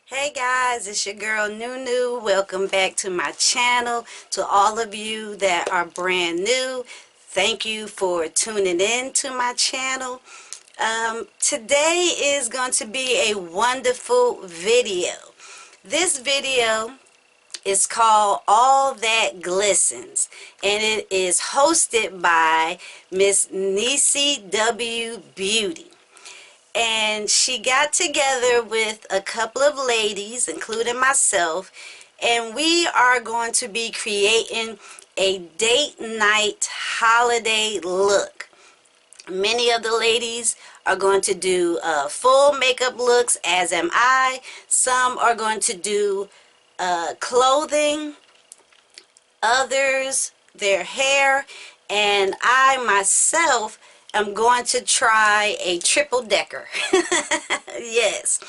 Hey guys, it's your girl NueNew. Welcome back to my channel. To all of you that are brand new, thank you for tuning in to my channel. Today is going to be a wonderful video. This video is called All That Glistens, and it is hosted by Miss Niecy Beauty. And she got together with a couple of ladies, including myself, and we are going to be creating a date night holiday look. Many of the ladies are going to do full makeup looks, as am I. Some are going to do clothing, others their hair, and I myself I'm going to try a triple decker. Yes,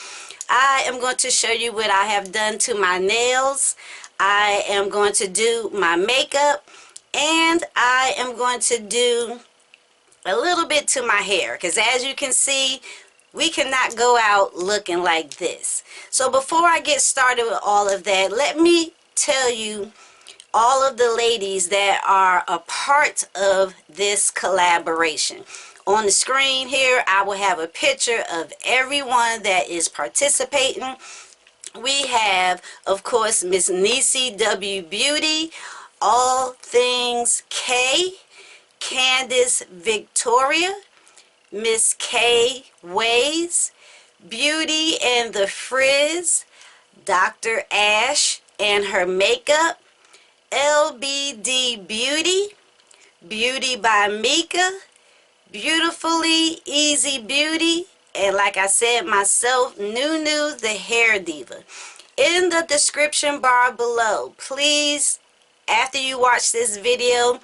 I am going to show you what I have done to my nails. I am going to do my makeup, and I am going to do a little bit to my hair, because as you can see, we cannot go out looking like this. So before I get started with all of that, let me tell you all of the ladies that are a part of this collaboration. On the screen here, I will have a picture of everyone that is participating. We have, of course, Miss Niecy Beauty, All Tingz Kay, Candice Victoria, Miss K Ways, Beauty and the Frizz, Dr. Ash and her makeup, LBD Beauty, Beauty by Mika, BeautifullyEZBeauty, and like I said myself, NueNew the Hair Diva. In the description bar below, please, after you watch this video,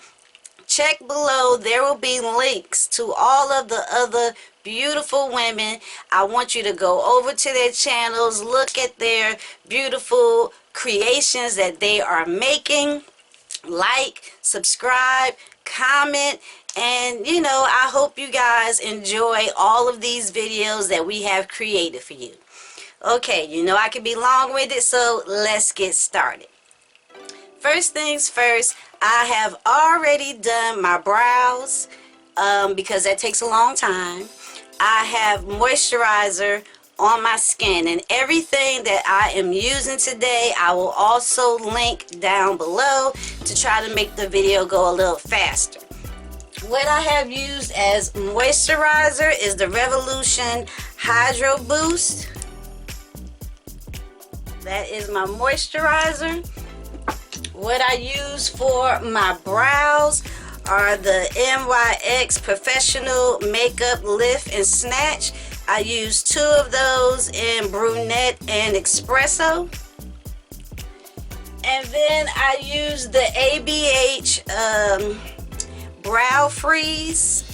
check below. There will be links to all of the other beautiful women. I want you to go over to their channels, look at their beautiful creations that they are making, like, subscribe, comment, and you know, I hope you guys enjoy all of these videos that we have created for you. Okay, you know I can be long-winded, so let's get started. First things first, I have already done my brows because that takes a long time. I have moisturizer on my skin, and everything that I am using today I will also link down below to try to make the video go a little faster. What I have used as moisturizer is the Revolution Hydro Boost. That is my moisturizer. What I use for my brows are the NYX Professional Makeup Lift and Snatch. I use 2 of those in Burnette and Espresso. And then I use the ABH Brow Freeze.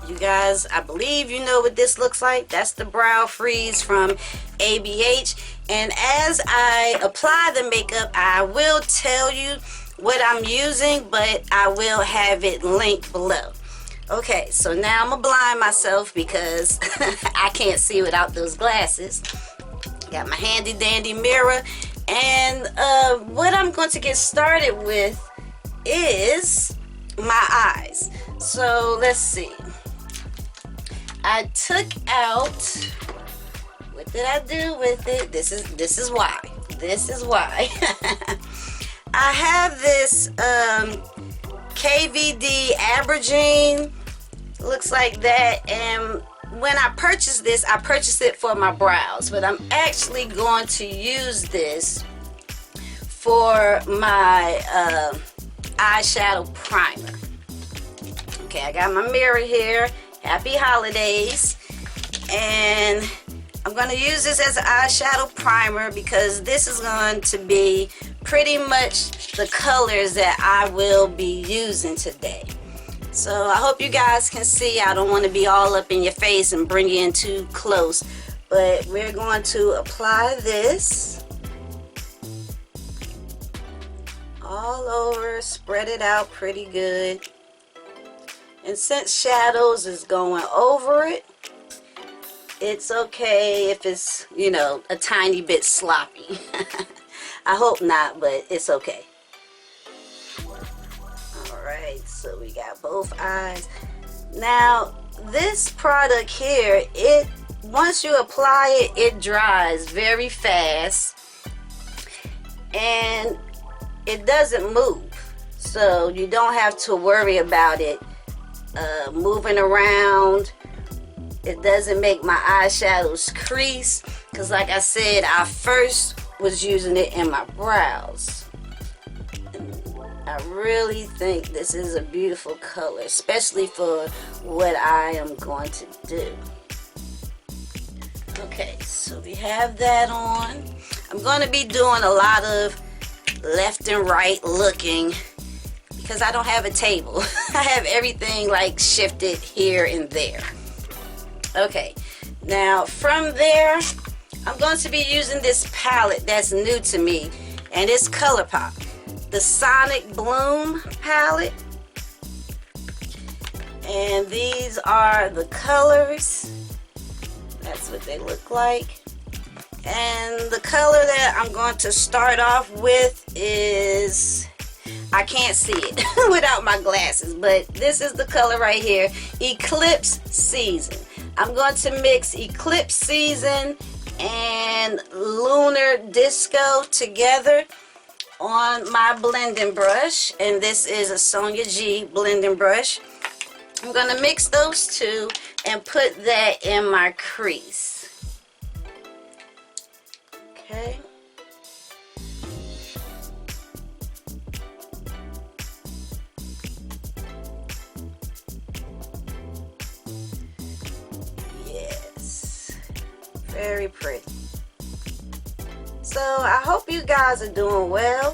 You guys, I believe you know what this looks like. That's the Brow Freeze from ABH. And as I apply the makeup, I will tell you what I'm using, but I will have it linked below. Okay, so now I'm gonna blind myself because I can't see without those glasses. Got my handy dandy mirror, and what I'm going to get started with is my eyes. So let's see. I took out, what did I do with it? This is why. I have this KVD Aubergine, looks like that, and when I purchased this, I purchased it for my brows, but I'm actually going to use this for my eyeshadow primer. Okay, I got my mirror here. Happy holidays. And I'm going to use this as an eyeshadow primer because this is going to be pretty much the colors that I will be using today. So I hope you guys can see. I don't want to be all up in your face and bring you in too close, but we're going to apply this all over, spread it out pretty good. And since shadows is going over it, it's okay if it's, you know, a tiny bit sloppy. I hope not, but it's okay. Alright, so we got both eyes. Now, this product here, once you apply it, it dries very fast. And it doesn't move. So you don't have to worry about it moving around. It doesn't make my eyeshadows crease, because like I said, I first was using it in my brows. I really think this is a beautiful color, especially for what I am going to do. Okay, so we have that on. I'm going to be doing a lot of left and right looking because I don't have a table. I have everything like shifted here and there. Okay, now from there, I'm going to be using this palette that's new to me, and it's Colourpop, the Sonic Bloom palette. And these are the colors. That's what they look like. And the color that I'm going to start off with is, I can't see it without my glasses, but this is the color right here, Eclipse Season. I'm going to mix Eclipse Season and Lunar Disco together on my blending brush, and this is a Sonia G blending brush. I'm going to mix those two and put that in my crease. Okay. Very pretty. So I hope you guys are doing well.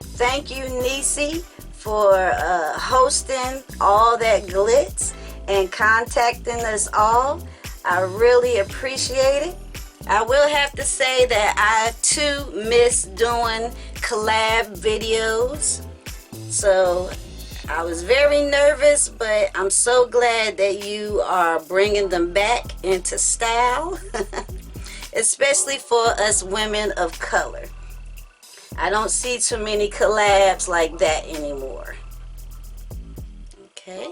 Thank you, Niecy, for hosting all that glitz and contacting us all. I really appreciate it. I will have to say that I too miss doing collab videos. So I was very nervous, but I'm so glad that you are bringing them back into style, especially for us women of color. I don't see too many collabs like that anymore. Okay.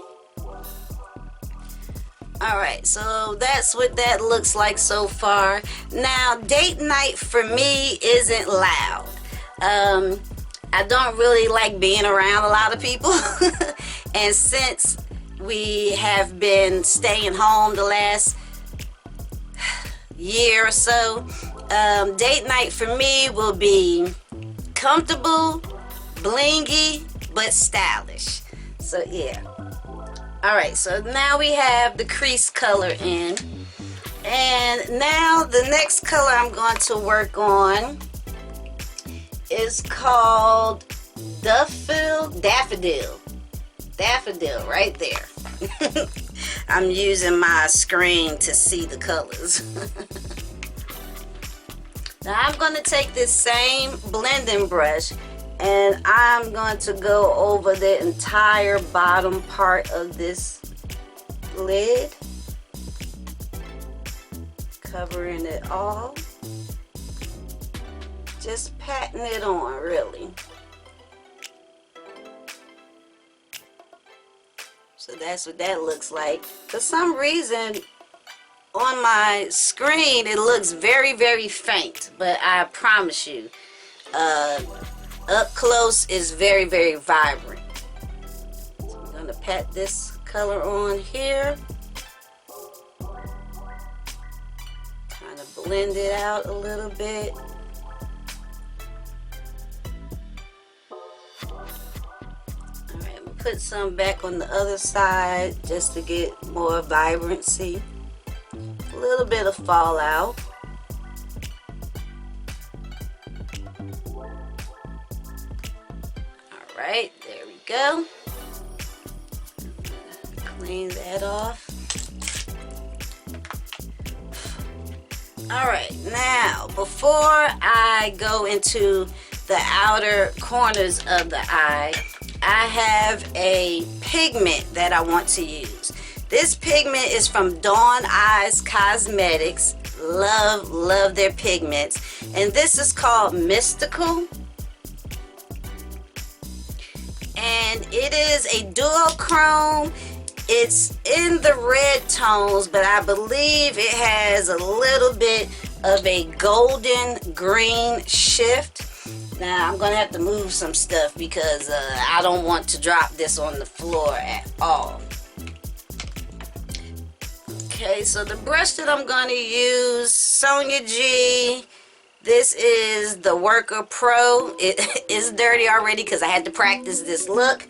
Alright, so that's what that looks like so far. Now, date night for me isn't loud. I don't really like being around a lot of people. And since we have been staying home the last year or so, date night for me will be comfortable, blingy, but stylish. So yeah. Alright, so now we have the crease color in. And now the next color I'm going to work on is called Daffodil right there. I'm using my screen to see the colors. Now I'm going to take this same blending brush and I'm going to go over the entire bottom part of this lid, covering it all. Just patting it on, really. So that's what that looks like. For some reason, on my screen, it looks very, very faint. But I promise you, up close is very, very vibrant. So I'm going to pat this color on here. Kind of blend it out a little bit. Put some back on the other side just to get more vibrancy. A little bit of fallout. Alright, there we go. Clean that off. Alright, now before I go into the outer corners of the eye, I have a pigment that I want to use. This pigment is from Dawn Eyes Cosmetics. Love their pigments. And this is called Mystical. And it is a duochrome. It's in the red tones, but I believe it has a little bit of a golden green shift. Now I'm gonna have to move some stuff because I don't want to drop this on the floor at all. Okay, so the brush that I'm gonna use, Sonia G. This is the Worker Pro. It is dirty already because I had to practice this look.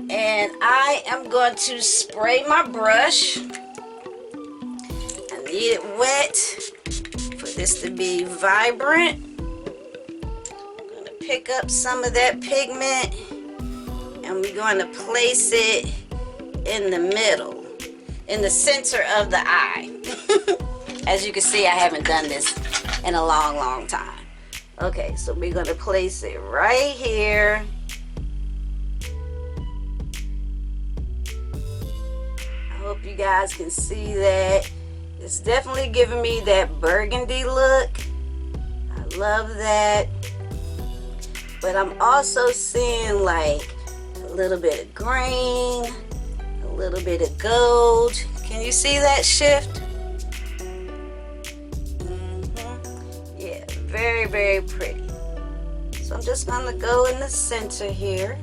And I am going to spray my brush. I need it wet for this to be vibrant. I'm going to pick up some of that pigment and we're going to place it in the middle, in the center of the eye. As you can see, I haven't done this in a long time. Okay, so we're going to place it right here. I hope you guys can see that. It's definitely giving me that burgundy look. I love that. But I'm also seeing like a little bit of green, a little bit of gold. Can you see that shift? Very pretty. So I'm just going to go in the center here.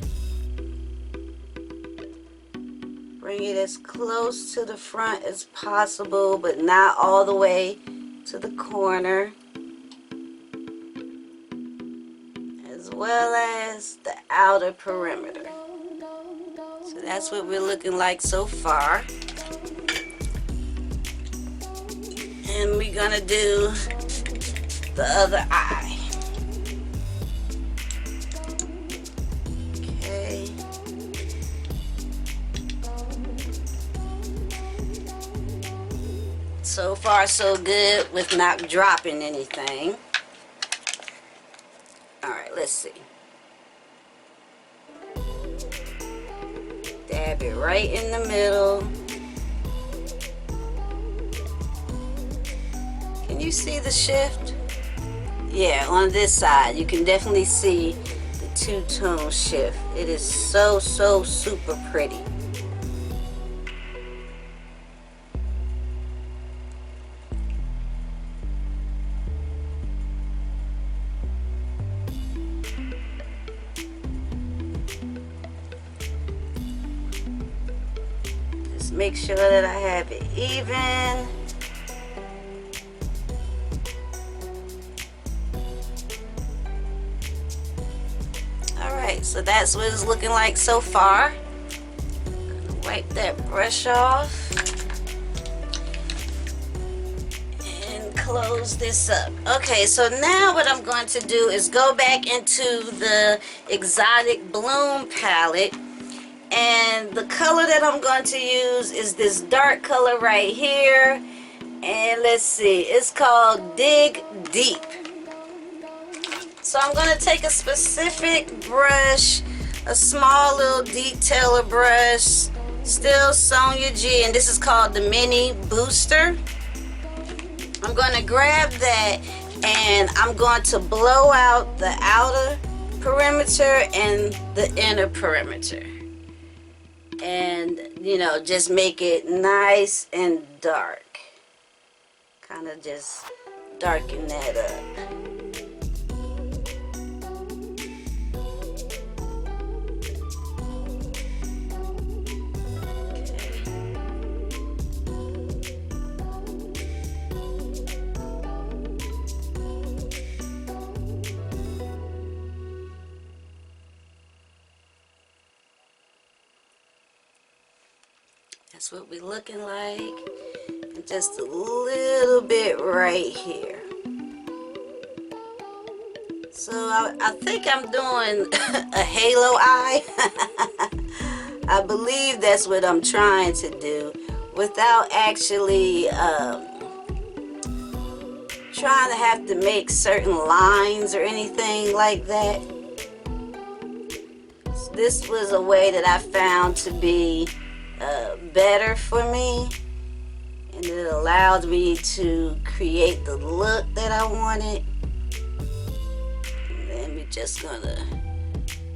Bring it as close to the front as possible, but not all the way to the corner. As well as the outer perimeter. So that's what we're looking like so far. And we're going to do the other eye. Okay. So far so good with not dropping anything. Alright, let's see. Dab it right in the middle. Can you see the shift? Yeah, on this side, you can definitely see the two-tone shift. It is so super pretty. Just make sure that I have it even. So that's what it's looking like so far. Gonna wipe that brush off and close this up. Okay, so now what I'm going to do is go back into the Exotic Bloom palette, and the color that I'm going to use is this dark color right here, and let's see, it's called Dig Deep. So I'm going to take a specific brush, a small little detailer brush, still Sonia G, and this is called the Mini Booster. I'm going to grab that and I'm going to blow out the outer perimeter and the inner perimeter. And, you know, just make it nice and dark. Kind of just darken that up. That's what we're looking like. And just a little bit right here. So I think I'm doing a halo eye. I believe that's what I'm trying to do without actually trying to have to make certain lines or anything like that. So this was a way that I found to be better for me, and it allowed me to create the look that I wanted. And then we're just gonna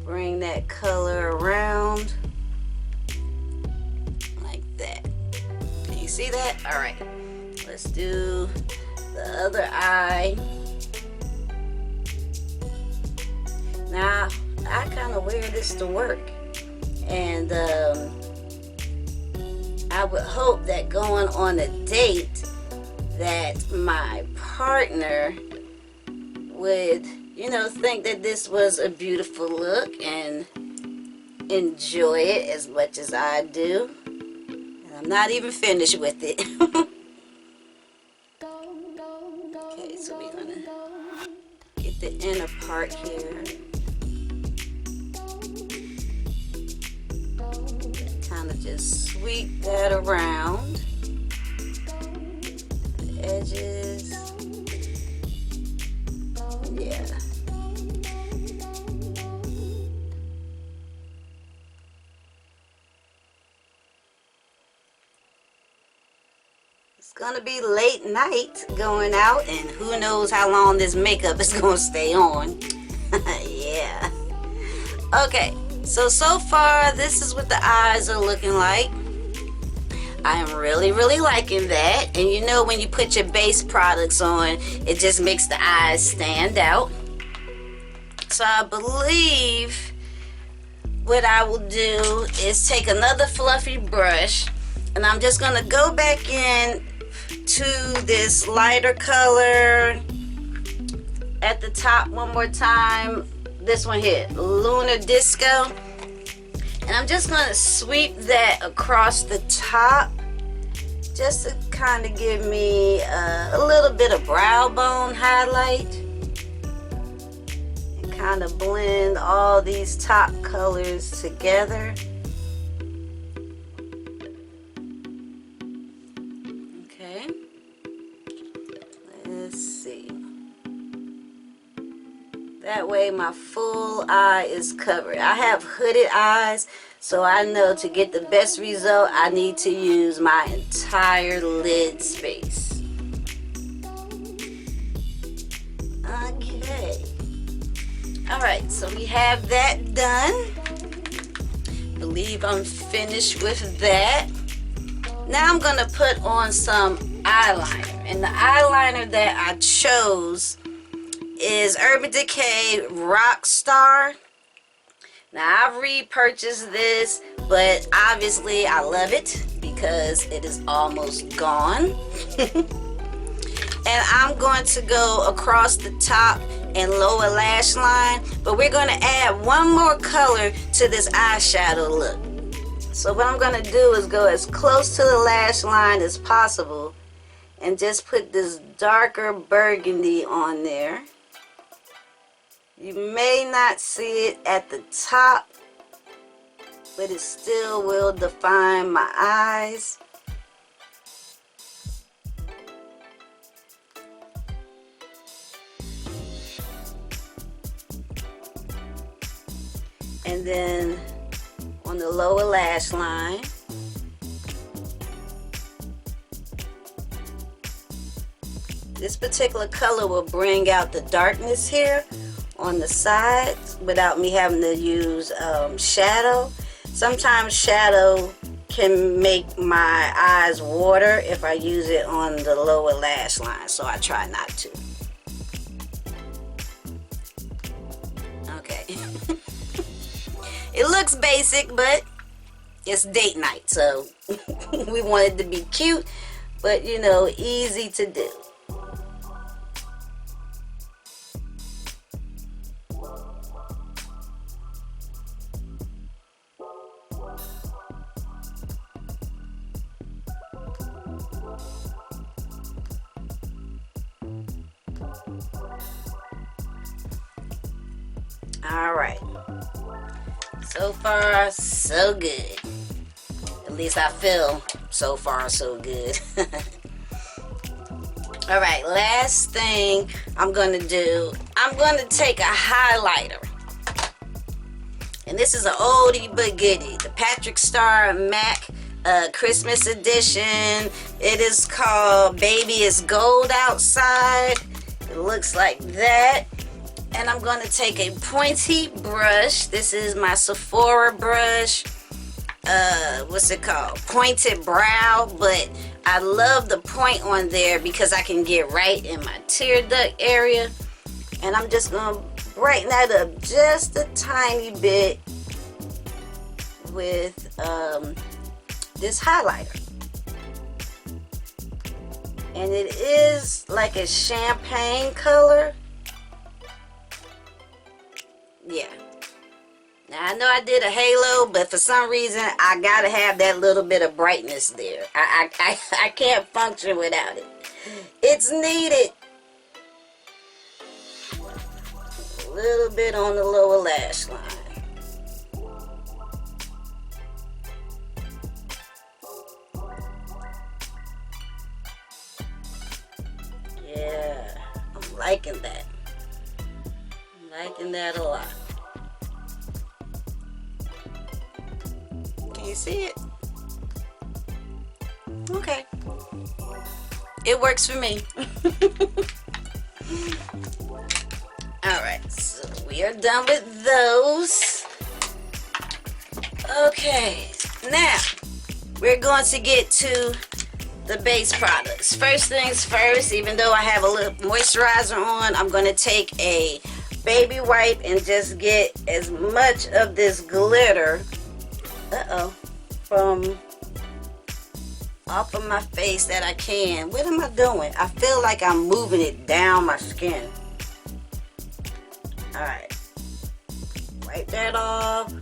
bring that color around like that. Can you see that? All right, let's do the other eye. Now I kind of wear this to work, and I would hope that going on a date that my partner would, you know, think that this was a beautiful look and enjoy it as much as I do. And I'm not even finished with it. Okay, so we're gonna get the inner part here. Kind of just sweep that around the edges. Yeah. It's gonna be late night going out, and who knows how long this makeup is gonna stay on. Yeah. Okay. So far, this is what the eyes are looking like. I am really liking that. And you know, when you put your base products on, it just makes the eyes stand out. So I believe what I will do is take another fluffy brush, and I'm just gonna go back in to this lighter color at the top one more time. This one here, Lunar Disco, and I'm just going to sweep that across the top just to kind of give me a little bit of brow bone highlight, and kind of blend all these top colors together. Okay, let's see. That way my full eye is covered. I have hooded eyes, so I know to get the best result, I need to use my entire lid space. Okay. Alright, so we have that done. Believe I'm finished with that. Now I'm going to put on some eyeliner. And the eyeliner that I chose is Urban Decay Rockstar. Now I've repurchased this, but obviously I love it because it is almost gone. And I'm going to go across the top and lower lash line, but we're going to add one more color to this eyeshadow look. So what I'm going to do is go as close to the lash line as possible and just put this darker burgundy on there. You may not see it at the top, but it still will define my eyes. And then on the lower lash line, this particular color will bring out the darkness here on the sides without me having to use shadow. Sometimes shadow can make my eyes water if I use it on the lower lash line, so I try not to. Okay. It looks basic, but it's date night, so we want it to be cute, but you know, easy to do. Alright, so far so good. At least I feel so far so good. Alright, last thing I'm going to do, I'm going to take a highlighter. And this is an oldie but goodie, the Patrick Starr MAC Christmas edition. It is called Baby It's Gold Outside. It looks like that. And I'm going to take a pointy brush. This is my Sephora brush. What's it called? Pointed brow. But I love the point on there because I can get right in my tear duct area. And I'm just going to brighten that up just a tiny bit with this highlighter. And it is like a champagne color. Yeah. Now I know I did a halo, but for some reason I gotta have that little bit of brightness there. I can't function without it. It's needed. A little bit on the lower lash line. Yeah, I'm liking that. I'm liking that a lot. Can you see it? Okay. It works for me. Alright, so we are done with those. Okay, now we're going to get to the base products. First things first, even though I have a little moisturizer on, I'm going to take a baby wipe and just get as much of this glitter from off of my face that I can. What am I doing? I feel like I'm moving it down my skin. Alright, wipe that off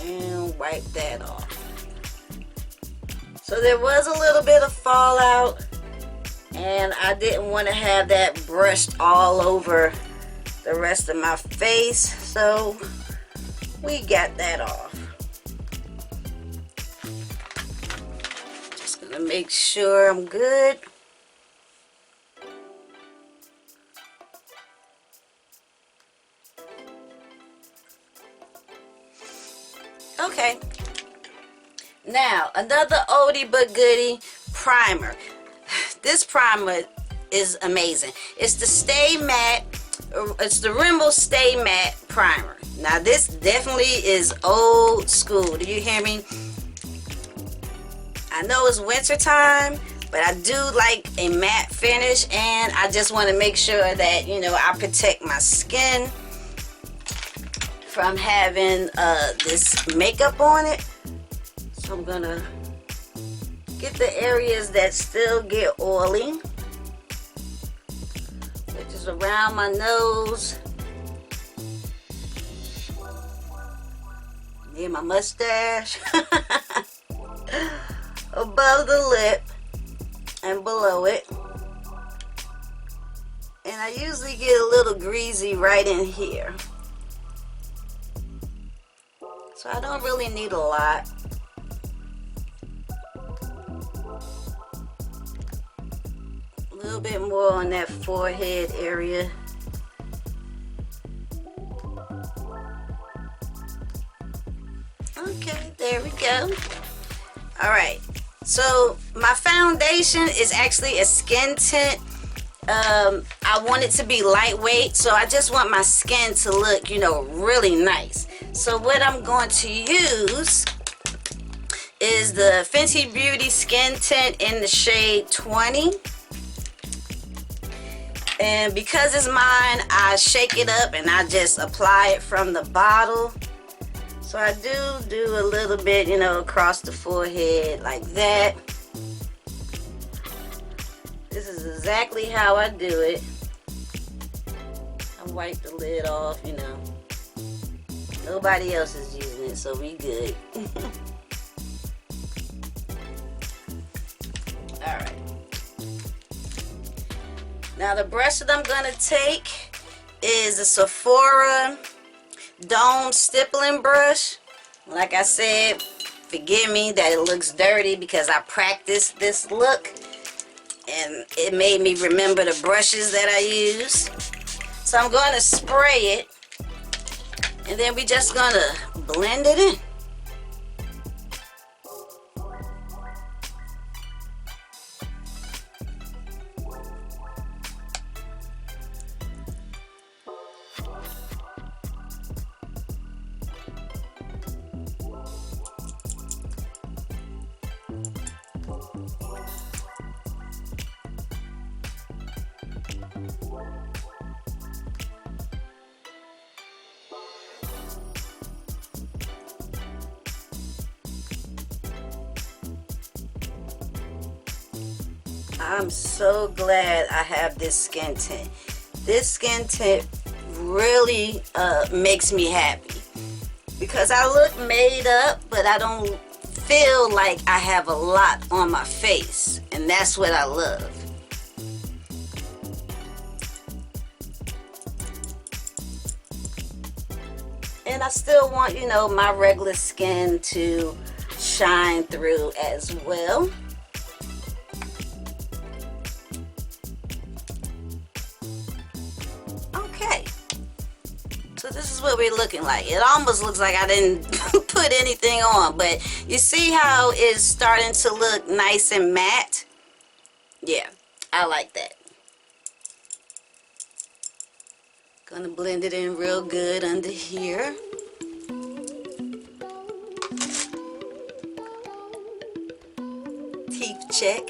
and wipe that off. So there was a little bit of fallout and I didn't want to have that brushed all over the rest of my face, so we got that off. Just gonna make sure I'm good. Okay. Now, another oldie but goodie, primer. This primer is amazing. It's the Stay Matte, it's the Rimmel Stay Matte Primer. Now, this definitely is old school. Do you hear me? I know it's winter time, but I do like a matte finish, and I just want to make sure that, you know, I protect my skin from having this makeup on it. So I'm gonna get the areas that still get oily, which is around my nose, near my mustache, above the lip, and below it. And I usually get a little greasy right in here. So I don't really need a lot. A little bit more on that forehead area. Okay, there we go. Alright, so my foundation is actually a skin tint. I want it to be lightweight, so I just want my skin to look, you know, really nice. So what I'm going to use is the Fenty Beauty Skin Tint in the shade 20. And because it's mine, I shake it up and I just apply it from the bottle. So I do a little bit, you know, across the forehead like that. This is exactly how I do it. I wipe the lid off, you know. Nobody else is using it, so we good. Alright. Now the brush that I'm going to take is a Sephora Dome Stippling Brush. Like I said, forgive me that it looks dirty because I practiced this look. And it made me remember the brushes that I use. So I'm going to spray it. And then we're just going to blend it in. I'm so glad I have this skin tint. This skin tint really makes me happy because I look made up, but I don't feel like I have a lot on my face, and that's what I love. And I still want, you know, my regular skin to shine through as well. Okay. So this is what we're looking like. It almost looks like I didn't put anything on, but you see how it's starting to look nice and matte? Yeah, I like that. Gonna blend it in real good under here. Teeth check.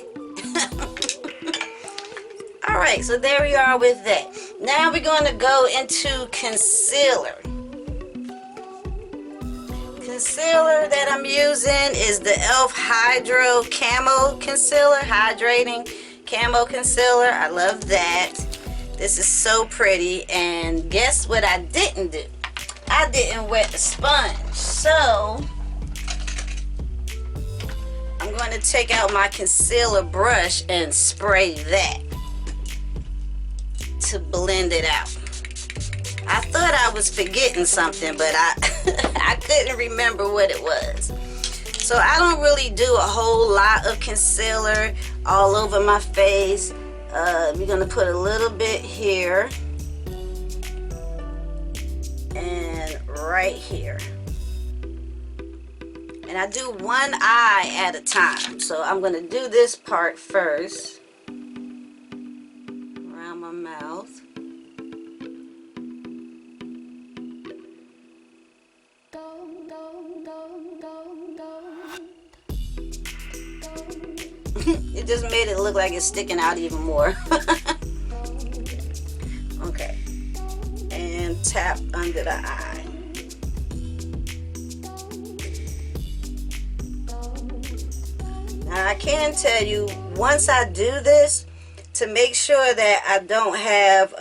Alright, so there we are with that. Now we're going to go into concealer. Concealer that I'm using is the e.l.f. Hydro Camo Concealer. Hydrating Camo Concealer. I love that. This is so pretty, and guess what I didn't do? I didn't wet the sponge. So I'm going to take out my concealer brush and spray that to blend it out. I thought I was forgetting something, but I couldn't remember what it was. So I don't really do a whole lot of concealer all over my face. We're going to put a little bit here and right here. And I do one eye at a time. So I'm going to do this part first. Around my mouth. It just made it look like it's sticking out even more. Okay. And tap under the eye. Now I can tell you, once I do this, to make sure that I don't have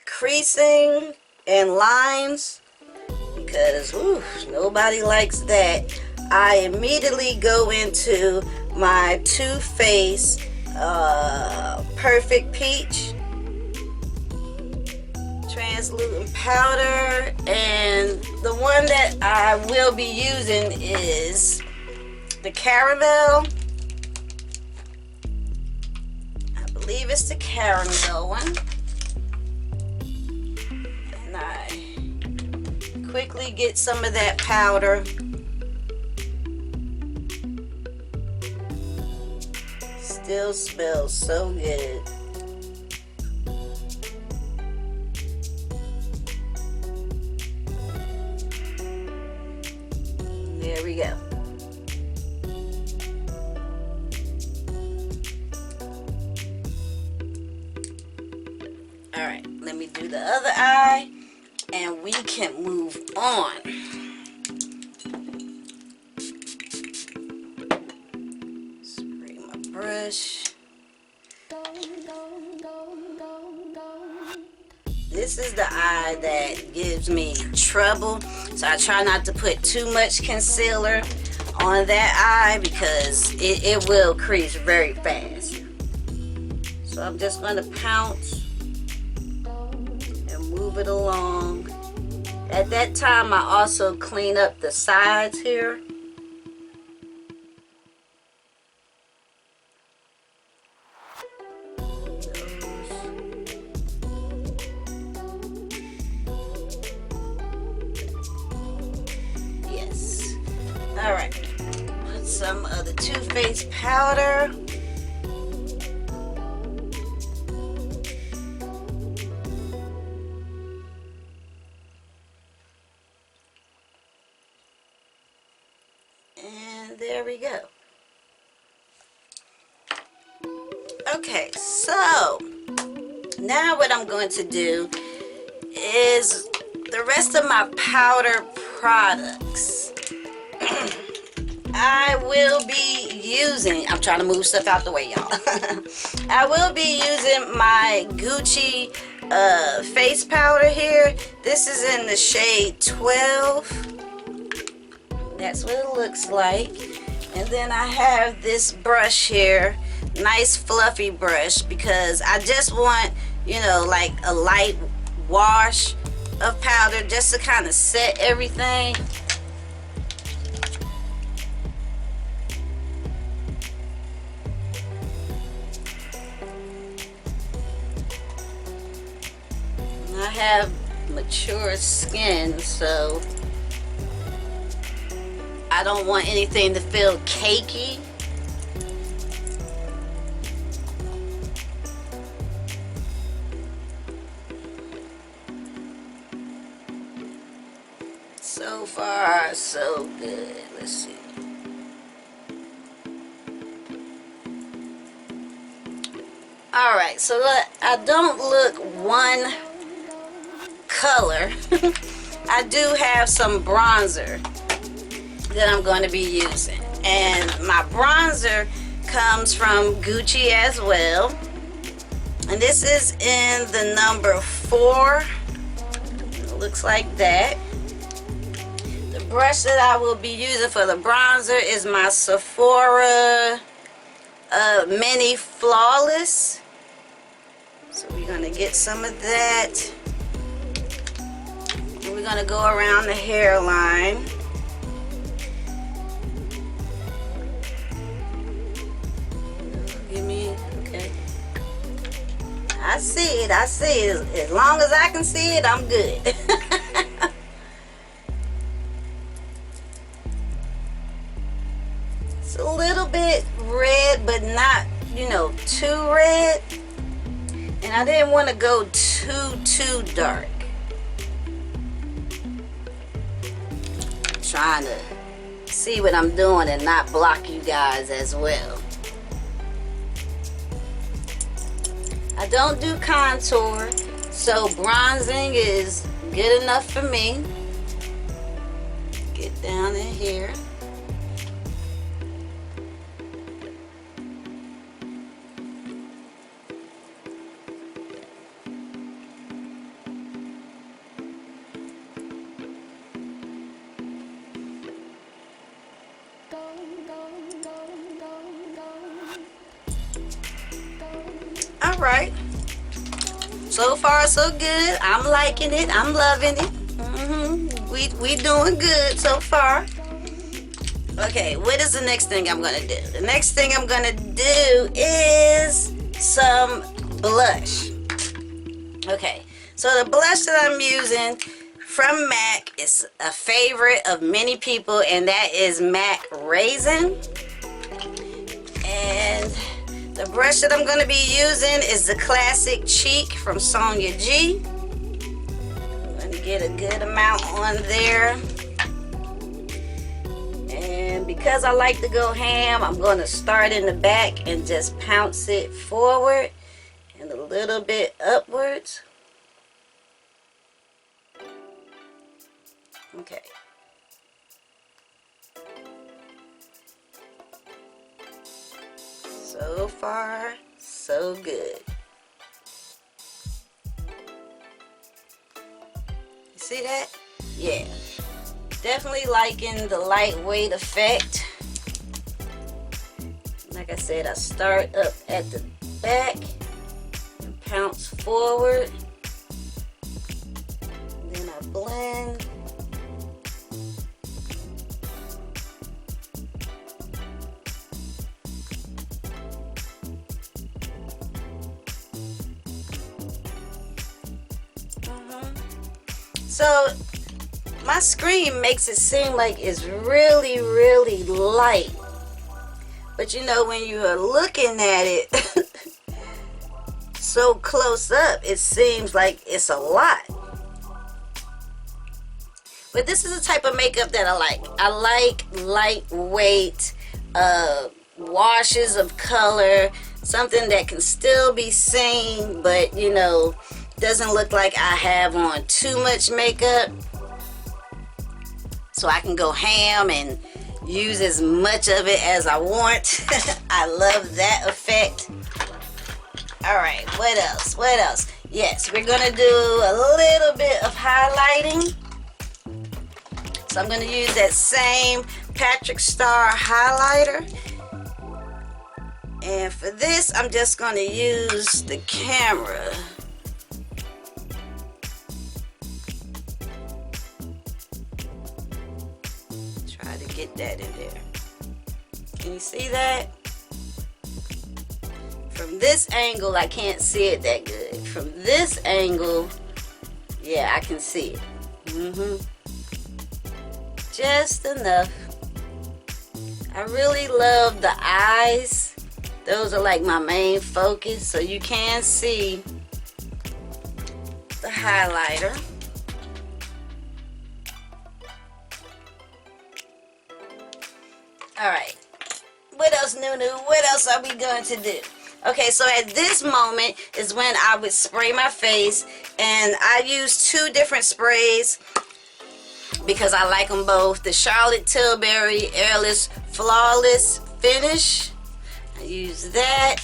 creasing and lines, because nobody likes that, I immediately go into my Too Faced Perfect Peach translucent powder, and the one that I will be using is the Caramel. I believe it's the Caramel one. And I quickly get some of that powder. Still smells so good. There we go. Alright, let me do the other eye and we can move on. Spray my brush. This is the eye that gives me trouble, so I try not to put too much concealer on that eye because it will crease very fast. So I'm just going to pounce and move it along. At that time, I also clean up the sides here. Alright, put some of the Too Faced powder. And there we go. Okay, so now what I'm going to do is the rest of my powder products. I will be using, I'm trying to move stuff out the way, y'all. I will be using my Gucci face powder here. This is in the shade 12. That's what it looks like. And then I have this brush here, nice fluffy brush, because I just want, you know, like a light wash of powder just to kind of set everything. I have mature skin, so I don't want anything to feel cakey. So far, so good. Let's see. Alright, so look, I don't look one color. I do have some bronzer that I'm going to be using, and my bronzer comes from Gucci as well, and this is in the number 4. It looks like that. The brush that I will be using for the bronzer is my Sephora Mini Flawless. So we're going to get some of that. And we're going to go around the hairline. Give me, okay. I see it, I see it. As long as I can see it, I'm good. It's a little bit red, but not, you know, too red. And I didn't want to go too dark. I'm trying to see what I'm doing and not block you guys as well. I don't do contour, so bronzing is good enough for me. Get down in here. Alright, so far so good. I'm liking it, I'm loving it. We doing good so far. Okay, what is the next thing I'm gonna do? The next thing I'm gonna do is some blush. Okay, so the blush that I'm using from MAC is a favorite of many people, and that is MAC Raizin. And the brush that I'm going to be using is the Classic Cheek from Sonia G. I'm going to get a good amount on there. And because I like to go ham, I'm going to start in the back and just pounce it forward and a little bit upwards. Okay. So far, so good. You see that? Yeah. Definitely liking the lightweight effect. Like I said, I start up at the back and pounce forward. Then I blend. So my screen makes it seem like it's really, really light. But you know, when you are looking at it so close up, it seems like it's a lot. But this is the type of makeup that I like. I like lightweight washes of color. Something that can still be seen, but you know, doesn't look like I have on too much makeup, so I can go ham and use as much of it as I want. I love that effect. All right, what else? What else? Yes, we're gonna do a little bit of highlighting. So I'm gonna use that same Patrick Starr highlighter. And for this, I'm just gonna use the camera. Try to get that in there. Can you see that? From this angle, I can't see it that good. From this angle, yeah, I can see it. Just enough. I really love the eyes. Those are like my main focus, so you can see the highlighter. All right. What else, NueNew? What else are we going to do? Okay, so at this moment is when I would spray my face, and I use two different sprays because I like them both. The Charlotte Tilbury Airless Flawless Finish. I use that.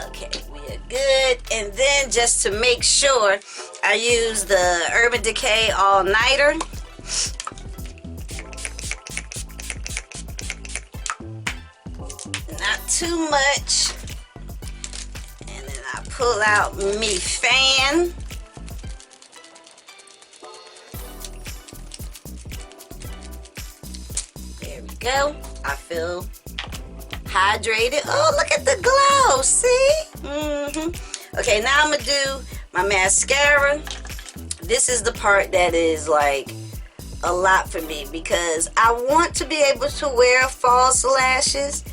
Okay, we are good. And then just to make sure, I use the Urban Decay All Nighter. Not too much. And then I pull out me fan. There we go. I feel hydrated. Oh, look at the glow. See? Okay, now I'm going to do my mascara. This is the part that is like a lot for me because I want to be able to wear false lashes.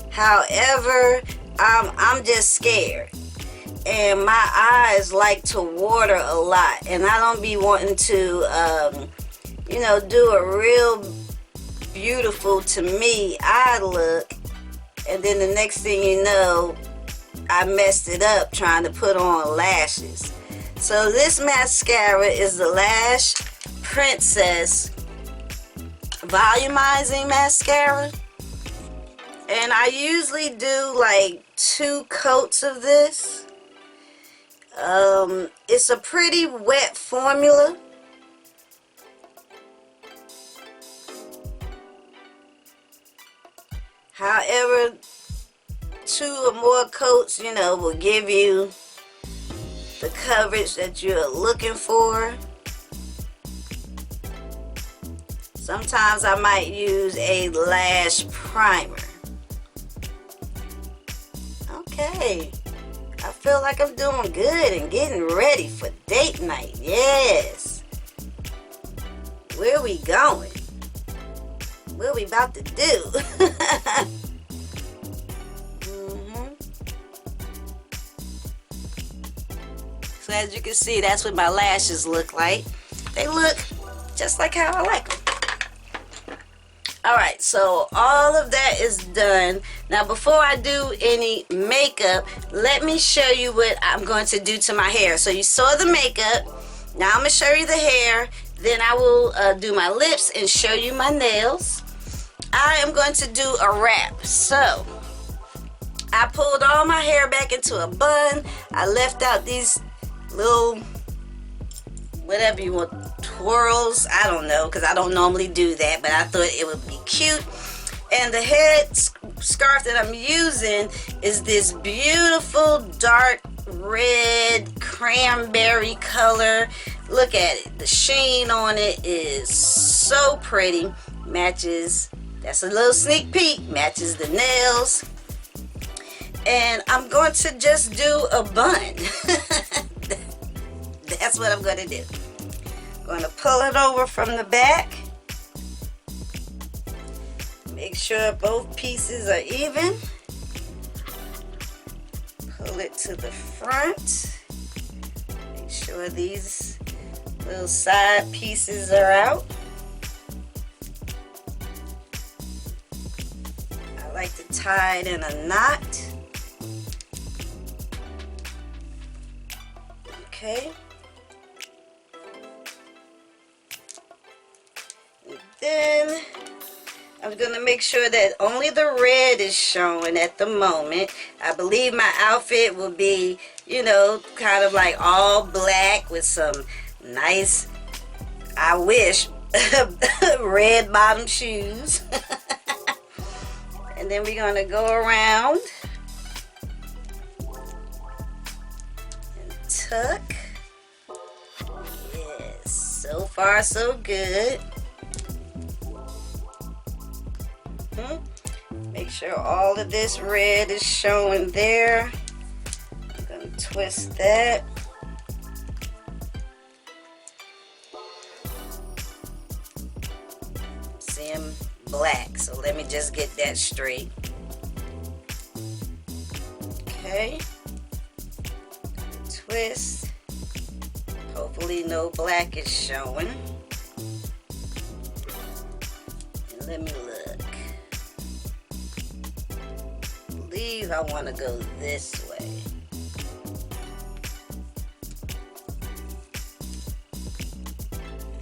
However, I'm just scared. And my eyes like to water a lot. And I don't be wanting to, you know, do a real beautiful to me eye look. And then the next thing you know, I messed it up trying to put on lashes. So this mascara is the Lash Princess Volumizing Mascara. And I usually do like 2 coats of this. It's a pretty wet formula. However, 2 or more coats, you know, will give you the coverage that you're looking for. Sometimes I might use a lash primer. Okay, I feel like I'm doing good and getting ready for date night. Yes. Where are we going? What are we about to do? So as you can see, that's what my lashes look like. They look just like how I like them. Alright, so all of that is done. Now before I do any makeup, let me show you what I'm going to do to my hair. So you saw the makeup. Now I'm going to show you the hair. Then I will do my lips and show you my nails. I am going to do a wrap. So I pulled all my hair back into a bun. I left out these little, whatever you want, twirls. I don't know, because I don't normally do that, but I thought it would be cute. And the head scarf that I'm using is this beautiful dark red cranberry color. Look at it. The sheen on it is so pretty. Matches, that's a little sneak peek, matches the nails. And I'm going to just do a bun. That's what I'm going to do. I'm going to pull it over from the back. Make sure both pieces are even. Pull it to the front. Make sure these little side pieces are out. I like to tie it in a knot. Okay. then I'm going to make sure that only the red is showing at the moment. I believe my outfit will be, you know, kind of like all black with some nice, I wish, red bottom shoes. And then we're going to go around and tuck. Yes, so far so good. Make sure all of this red is showing there. I'm going to twist that. See them black, so let me just get that straight. Okay. Twist. Hopefully no black is showing. And let me look. I want to go this way.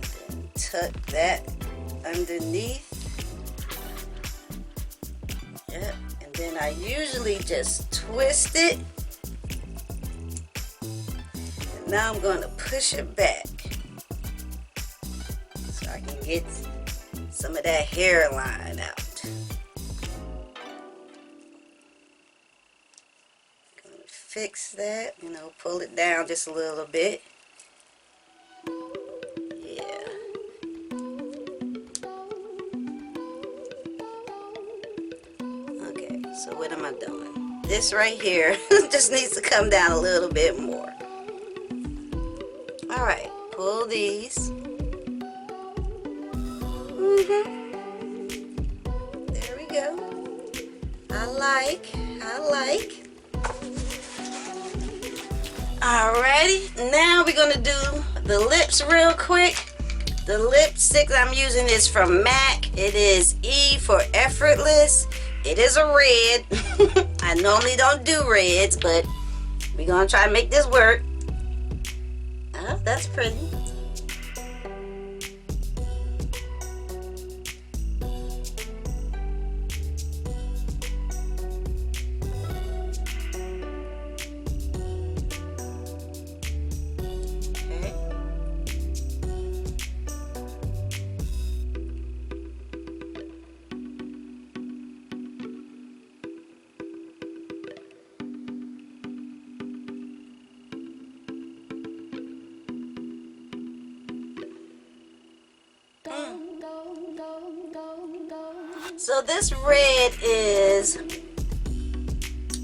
And then tuck that underneath. Yep. And then I usually just twist it. And now I'm going to push it back so I can get some of that hairline out. Fix that, you know, pull it down just a little bit. Yeah. Okay, so what am I doing? This right here just needs to come down a little bit more. Alright, pull these. There we go. I like. Alrighty, now we're going to do the lips real quick. The lipstick I'm using is from MAC. It is E for Effortless. It is a red. I normally don't do reds, but we're going to try to make this work. Oh, that's pretty. So this red is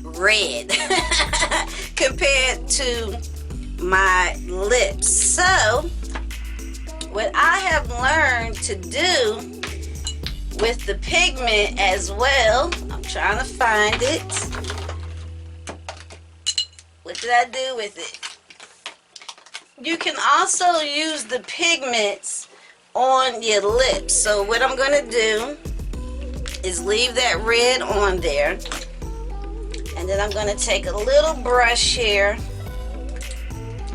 red compared to my lips. So what I have learned to do with the pigment as well, I'm trying to find it. What did I do with it? You can also use the pigments on your lips. So what I'm going to do is leave that red on there, and then I'm going to take a little brush here,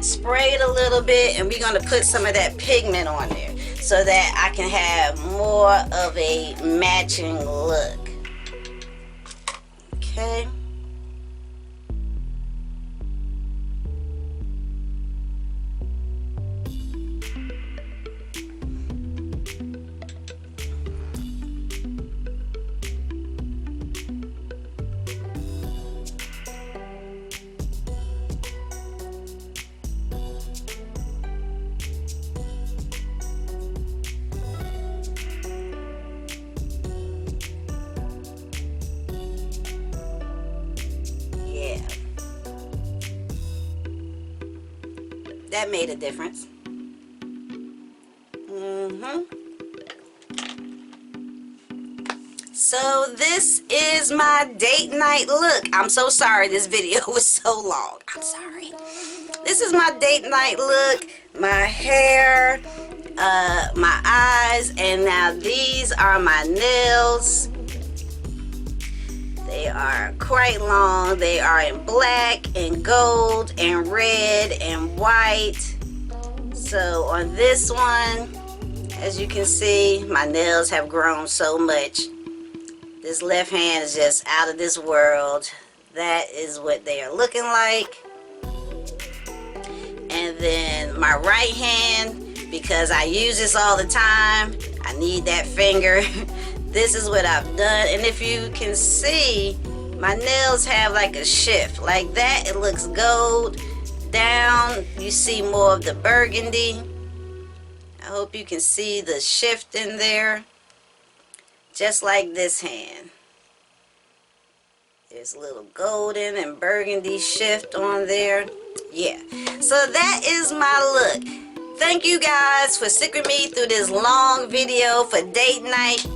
spray it a little bit, and we're going to put some of that pigment on there so that I can have more of a matching look. Okay. That made a difference. So this is my date night look. I'm so sorry this video was so long. I'm sorry. This is my date night look. My hair, my eyes, and now these are my nails. They are quite long. They are in black and gold and red and white. So on this one, As you can see, my nails have grown so much. This left hand is just out of this world. That is what they are looking like. And then my right hand, because I use this all the time, I need that finger. This is what I've done. And if you can see, my nails have like a shift. Like that, it looks gold. Down, you see more of the burgundy. I hope you can see the shift in there. Just like this hand. There's a little golden and burgundy shift on there. Yeah. So that is my look. Thank you guys for sticking me through this long video for date night.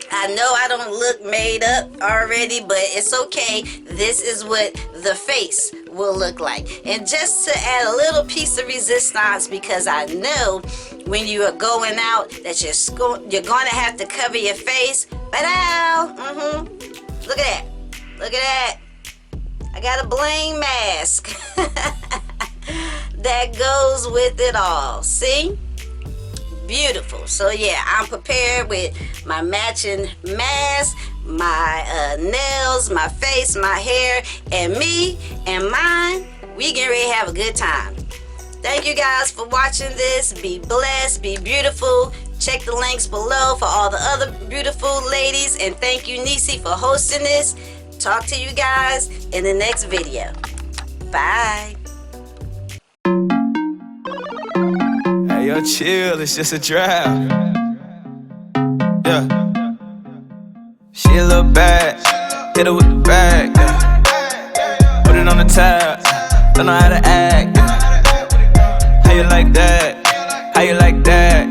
I know I don't look made up already, but it's okay. This is what the face will look like. And just to add a little piece of resistance, because I know when you are going out that you're going to have to cover your face. Look at that. Look at that. I got a bling mask that goes with it all. See? Beautiful. So yeah, I'm prepared with my matching mask, my nails, my face, my hair, and me and mine. We getting ready to have a good time. Thank you guys for watching this. Be blessed, be beautiful. Check the links below for all the other beautiful ladies, and thank you, Niecy, for hosting this. Talk to you guys in the next video. Bye. Hey, yo, chill, it's just a drive. Yeah. She a little bad, hit her with the bag. Yeah. Put it on the tab, don't know how to act. Yeah. How you like that? How you like that?